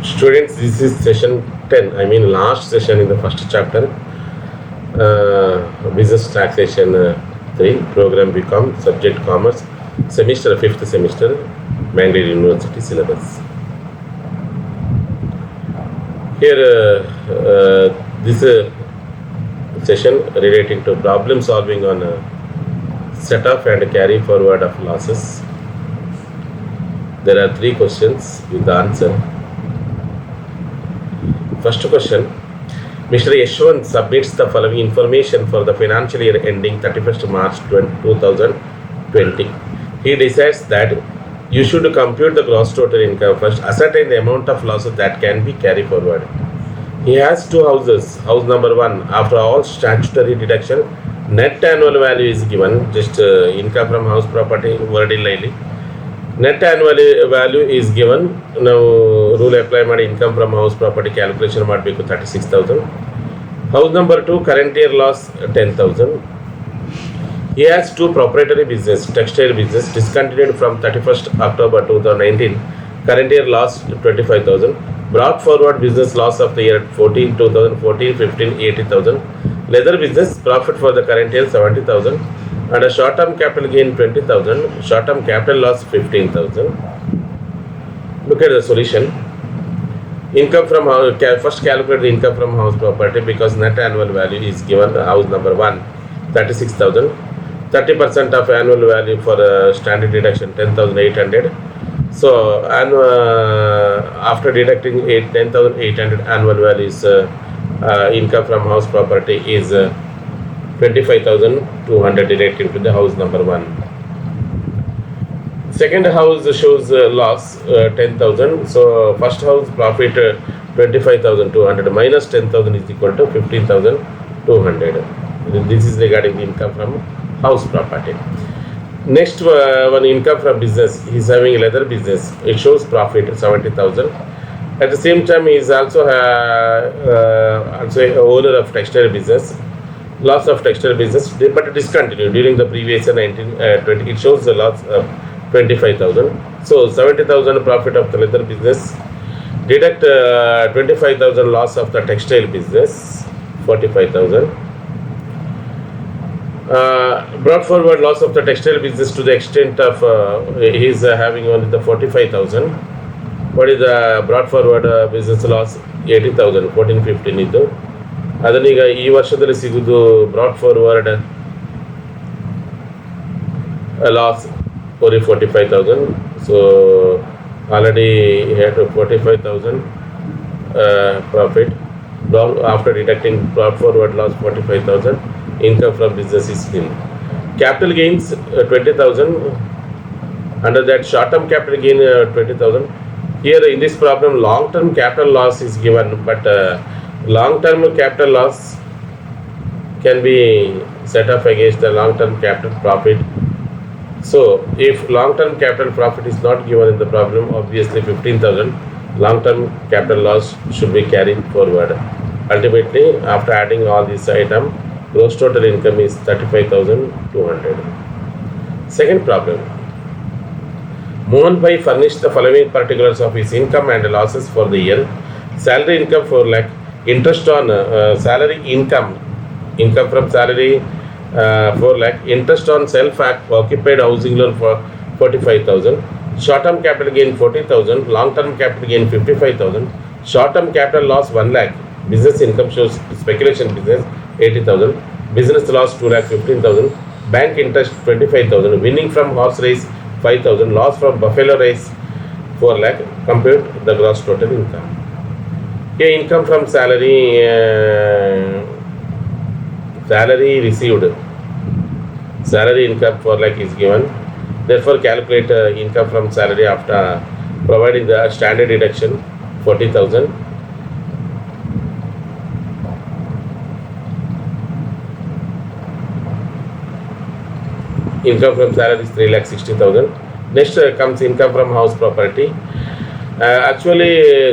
Students, this is session 10. I mean, last session in the first chapter, business taxation 3, program become subject commerce, semester 5th semester, Bangalore University syllabus. Here, this session relating to problem solving on set off and carry forward of losses. There are 3 questions with the answer. First question, Mr. Yashwant submits the following information for the financial year ending 31st March 2020. He decides that you should compute the gross total income first, ascertain the amount of losses that can be carried forward. He has 2 houses. House number 1, after all statutory deduction, net annual value is given, just income from house property, word in net annual value is given. Now rule apply ಮಾಡಿ income from house property calculation ಮಾಡಬೇಕು 36,000. House number 2, current year loss 10,000. He has 2 proprietary business, textile business discontinued from 31st October 2019, current year loss 25,000. Brought forward business loss of the year 2014, 15, 80,000. Leather business profit for the current year 70,000. And a short-term capital gain 20,000, short-term capital loss 15,000. Look at the solution. Income from first calculate the income from house property because net annual value is given. House number 1, 36,000. 30% of annual value for standard deduction 10,800. So after deducting 10,800 annual value is income from house property is 25,200 direct into the house number 1. Second house shows loss 10,000. So first house profit 25,200 minus 10,000 is equal to 15,200. This is regarding the income from house property. Next one, income from business. He is having a leather business. It shows profit 70,000. At the same time, he is also a owner of textile business. Loss of textile business, but discontinued during the previous year 20. It shows the loss of 25,000. So 70,000 profit of the leather business. Deduct 25,000 loss of the textile business, 45,000. Brought forward loss of the textile business to the extent of he is having only the 45,000. What is the brought forward business loss? 80,000, 14, 15 ಇದು. ಅದನ್ನೀಗ ಈ ವರ್ಷದಲ್ಲಿ ಸಿಗುವುದು brought forward loss only 45,000. So already had 45,000 profit. After deducting brought forward loss 45,000. Income from business is nil. Capital gains 20,000. Under that short-term capital gain 20,000. Here in this problem long-term capital loss is given, but long-term capital loss can be set off against the long-term capital profit. So if long-term capital profit is not given in the problem, obviously 15,000 long-term capital loss should be carried forward. Ultimately, after adding all these items, gross total income is 35,200. Second problem. Mohan Bhai furnished the following particulars of his income and losses for the year. Salary income 4 lakh. Interest on salary income from salary 4 lakh. Interest on self-occupied housing loan for 45,000. Short-term capital gain 40,000. Long-term capital gain 55,000. Short-term capital loss 1 lakh. Business income shows speculation business 80,000. Business loss 2 lakh 15,000. Bank interest 25,000. Winning from horse race 5,000. Loss from buffalo race 4 lakh. Compute the gross total income. Here income from salary received. Salary income 4 lakh is given. Therefore calculate income from salary after providing the standard deduction 40,000. Income from salary is 3,60,000. Next comes income from house property. Actually,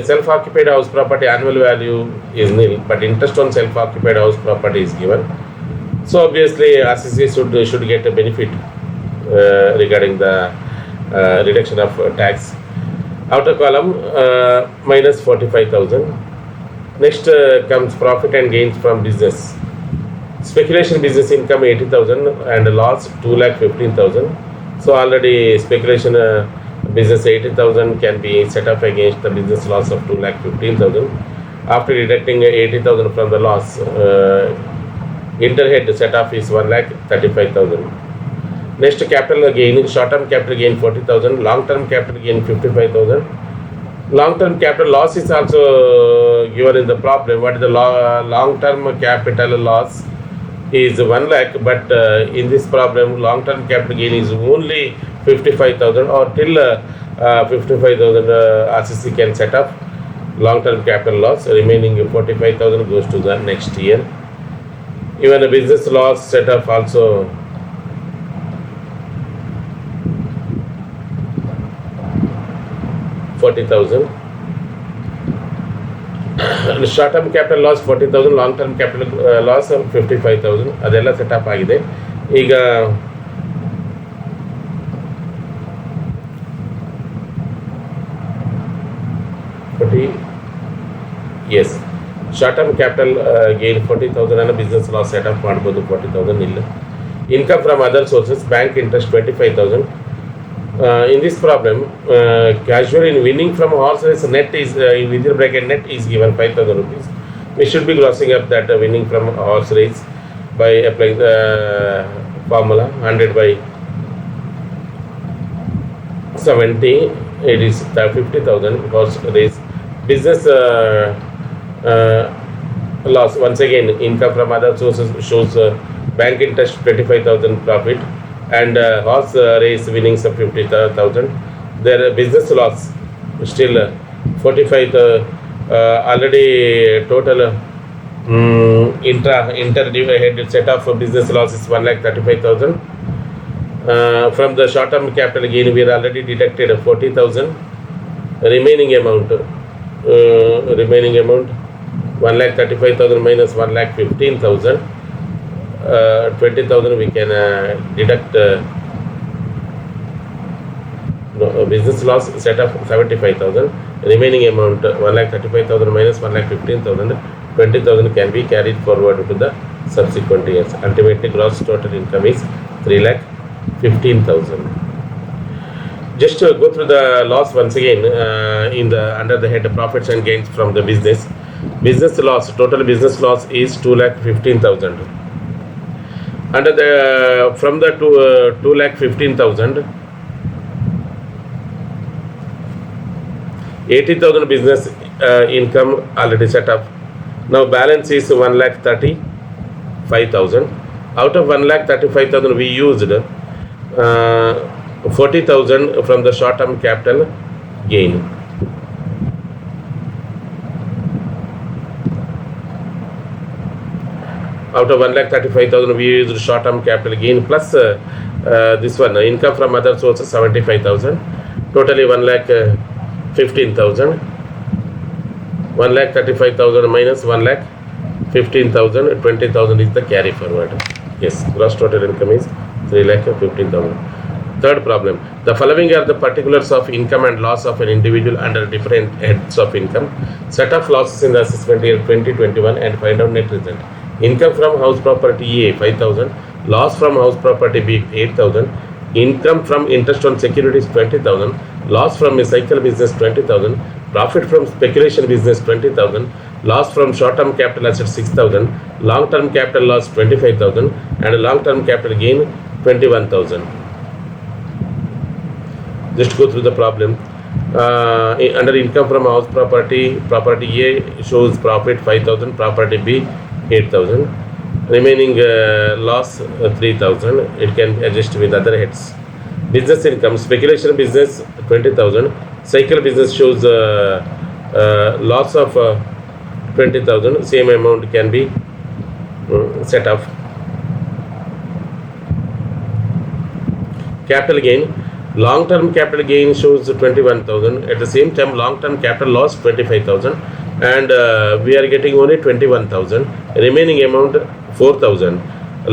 self-occupied house property annual value is nil, but interest on self-occupied house property is given. So obviously, RCC should get a benefit regarding the reduction of tax. Outer column minus 45,000. Next comes profit and gains from business. Speculation business income 80,000 and loss 2,15,000. So already speculation business 80,000 can be set up against the business loss of 2,15,000. After deducting 80,000 from the loss, interhead set off is 1,35,000. Next, capital gain, short-term capital gain 40,000, long-term capital gain 55,000. Long-term capital loss is also given in the problem. What is the long-term capital loss is 1 lakh, but in this problem, long-term capital gain is only 55,000 or till 55,000 RCC can set up long-term capital loss. Remaining 45,000 goes to the next year. Even a business loss set up also 40,000. Short-term capital loss 40,000, long-term capital loss 55,000. ಅದೆಲ್ಲ setup ಆಗಿದೆ. ಈಗ S short-term capital gain 40,000 ಅನ್ನು business loss setup ಮಾಡ್ಬೋದು. 40,000 ಇಲ್ಲ. Income from other sources bank interest 25,000. In this problem, casual in winning from horse race net is in within bracket net is given 5,000 rupees. We should be grossing up that winning from horse race by applying the formula 100 by 70. It is 50,000 horse race. Business loss once again. Income from other sources shows bank interest 25,000 profit. And horse race winnings of 50,000. Their business loss still 45. Already total inter-head set of business loss is 1,35,000. From the short-term capital gain, we are already deducted 40,000. Remaining amount 1,35,000 minus 1,15,000. 20,000 we can deduct business loss set up 75,000. Remaining amount 1,35,000 minus 1,15,000. 20,000 can be carried forward to the subsequent years. Ultimately, gross total income is 3,15,000. Just to go through the loss once again in the under the head profits and gains from the business. Business loss, total business loss is 2,15,000. Under the from the 2,15,000, 80,000 business income already set up. Now balance is 1,35,000. Out of 1,35,000 we used 40,000 from the short-term capital gain. Out of 1,35,000 we used short-term capital gain plus this one income from other sources 75,000. Totally 1,15,000. 1,35,000 minus 1,15,000. 20,000 is the carry forward. Yes, gross total income is 3,15,000. Third problem. The following are the particulars of income and loss of an individual under different heads of income. Set of losses in the assessment year 2021 and find out net result. Income from house property A 5,000, loss from house property B 8,000, income from interest on securities 20,000, loss from a cycle business 20,000, profit from speculation business 20,000, loss from short-term capital assets 6,000, long-term capital loss 25,000, and long-term capital gain 21,000. Just go through the problem. Under income from house property, property A shows profit 5,000, property B 8,000. Remaining loss 3,000. It can adjust with other heads. Business income, speculation business 20,000. Cycle business shows loss of 20,000. Same amount can be set up. Capital gain, long-term capital gain shows 21,000. At the same time, long-term capital loss 25,000. And we are getting only 21,000. Remaining amount 4,000.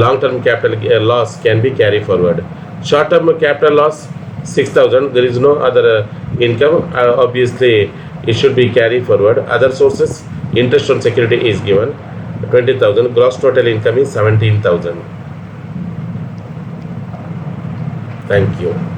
Long-term capital loss can be carried forward. Short-term capital loss 6,000. There is no other income, obviously it should be carry forward. Other sources, interest on security is given 20,000. Gross total income is 17,000. Thank you.